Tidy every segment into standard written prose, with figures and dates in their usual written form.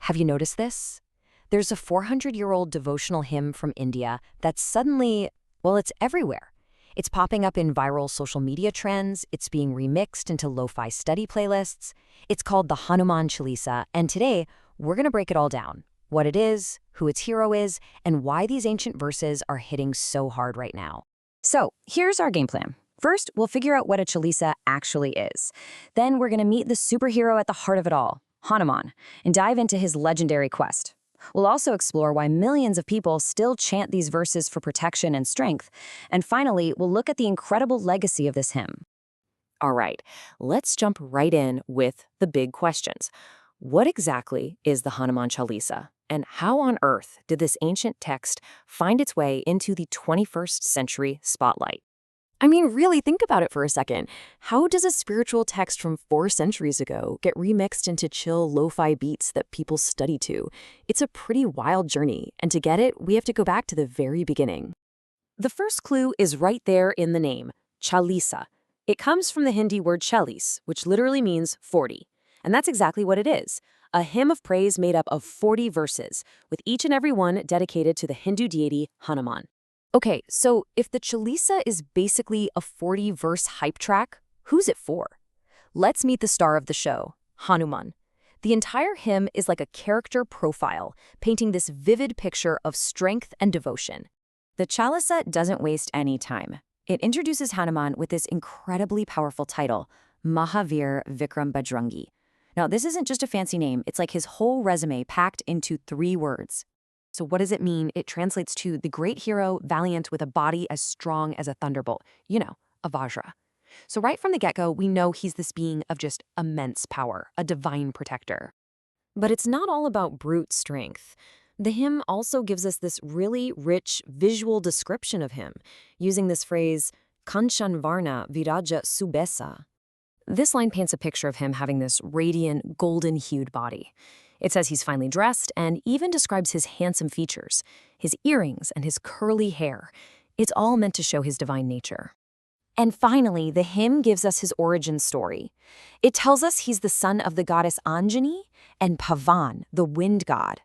Have you noticed this? There's a 400-year-old devotional hymn from India that's suddenly, well, it's everywhere. It's popping up in viral social media trends, it's being remixed into lo-fi study playlists. It's called the Hanuman Chalisa, and today we're going to break it all down. What it is, who its hero is, and why these ancient verses are hitting so hard right now. So here's our game plan. First, we'll figure out what a Chalisa actually is. Then we're going to meet the superhero at the heart of it all, Hanuman, and dive into his legendary quest. We'll also explore why millions of people still chant these verses for protection and strength. And finally, we'll look at the incredible legacy of this hymn. All right, let's jump right in with the big questions. What exactly is the Hanuman Chalisa? And how on earth did this ancient text find its way into the 21st century spotlight? I mean, really think about it for a second. How does a spiritual text from 4 centuries ago get remixed into chill lo-fi beats that people study to? It's a pretty wild journey, and to get it, we have to go back to the very beginning. The first clue is right there in the name, Chalisa. It comes from the Hindi word chalis, which literally means 40. And that's exactly what it is, a hymn of praise made up of 40 verses, with each and every one dedicated to the Hindu deity Hanuman. Okay, so if the Chalisa is basically a 40-verse hype track, who's it for? Let's meet the star of the show, Hanuman. The entire hymn is like a character profile, painting this vivid picture of strength and devotion. The Chalisa doesn't waste any time. It introduces Hanuman with this incredibly powerful title, Mahavir Vikram Bajrangi. Now, this isn't just a fancy name, it's like his whole resume packed into 3 words. So what does it mean? It translates to the great hero, valiant with a body as strong as a thunderbolt. You know, a Vajra. So right from the get-go, we know he's this being of just immense power, a divine protector. But it's not all about brute strength. The hymn also gives us this really rich visual description of him, using this phrase, Kanchan Varna Viraja Subesa. This line paints a picture of him having this radiant, golden-hued body. It says he's finely dressed and even describes his handsome features, his earrings and his curly hair. It's all meant to show his divine nature. And finally, the hymn gives us his origin story. It tells us he's the son of the goddess Anjani and Pavan, the wind god.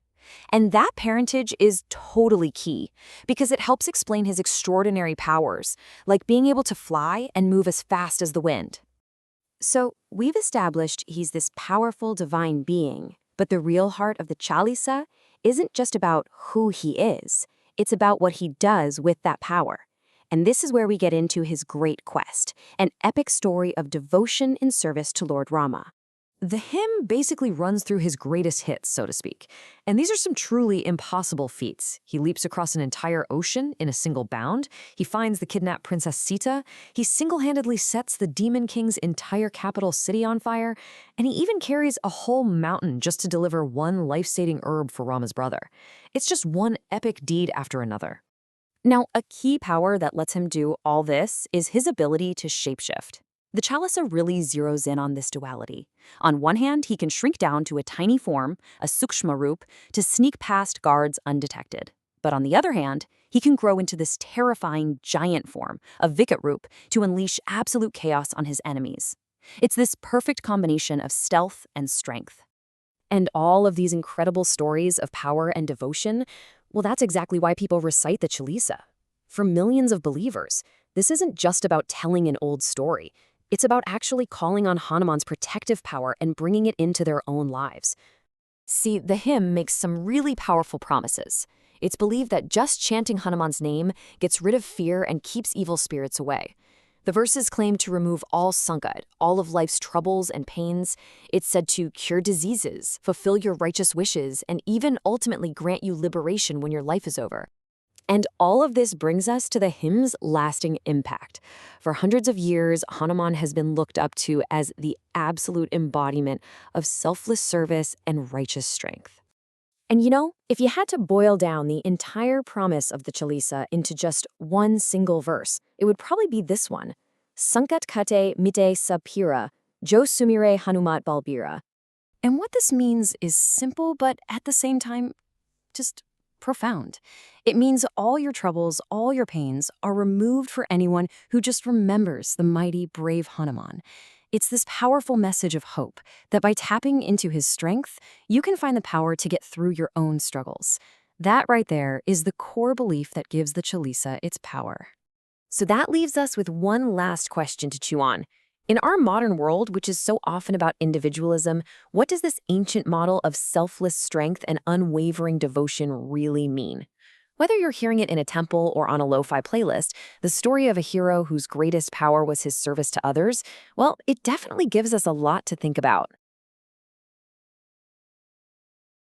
And that parentage is totally key because it helps explain his extraordinary powers, like being able to fly and move as fast as the wind. So we've established he's this powerful divine being, but the real heart of the Chalisa isn't just about who he is, it's about what he does with that power. And this is where we get into his great quest, an epic story of devotion and service to Lord Rama. The hymn basically runs through his greatest hits, so to speak. And these are some truly impossible feats. He leaps across an entire ocean in a single bound. He finds the kidnapped Princess Sita. He single-handedly sets the Demon King's entire capital city on fire. And he even carries a whole mountain just to deliver one life-saving herb for Rama's brother. It's just one epic deed after another. Now, a key power that lets him do all this is his ability to shapeshift. The Chalisa really zeroes in on this duality. On one hand, he can shrink down to a tiny form, a sukshma roop, to sneak past guards undetected. But on the other hand, he can grow into this terrifying giant form, a Vikat roop, to unleash absolute chaos on his enemies. It's this perfect combination of stealth and strength. And all of these incredible stories of power and devotion, well, that's exactly why people recite the Chalisa. For millions of believers, this isn't just about telling an old story. It's about actually calling on Hanuman's protective power and bringing it into their own lives. See, the hymn makes some really powerful promises. It's believed that just chanting Hanuman's name gets rid of fear and keeps evil spirits away. The verses claim to remove all sankat, all of life's troubles and pains. It's said to cure diseases, fulfill your righteous wishes, and even ultimately grant you liberation when your life is over. And all of this brings us to the hymn's lasting impact. For hundreds of years, Hanuman has been looked up to as the absolute embodiment of selfless service and righteous strength. And you know, if you had to boil down the entire promise of the Chalisa into just one single verse, it would probably be this one. Sankat kate mite sapira, jo sumire Hanumat balbira. And what this means is simple, but at the same time, just profound. It means all your troubles, all your pains are removed for anyone who just remembers the mighty, brave Hanuman. It's this powerful message of hope that by tapping into his strength, you can find the power to get through your own struggles. That right there is the core belief that gives the Chalisa its power. So that leaves us with one last question to chew on. In our modern world, which is so often about individualism, what does this ancient model of selfless strength and unwavering devotion really mean? Whether you're hearing it in a temple or on a lo-fi playlist, the story of a hero whose greatest power was his service to others, well, it definitely gives us a lot to think about.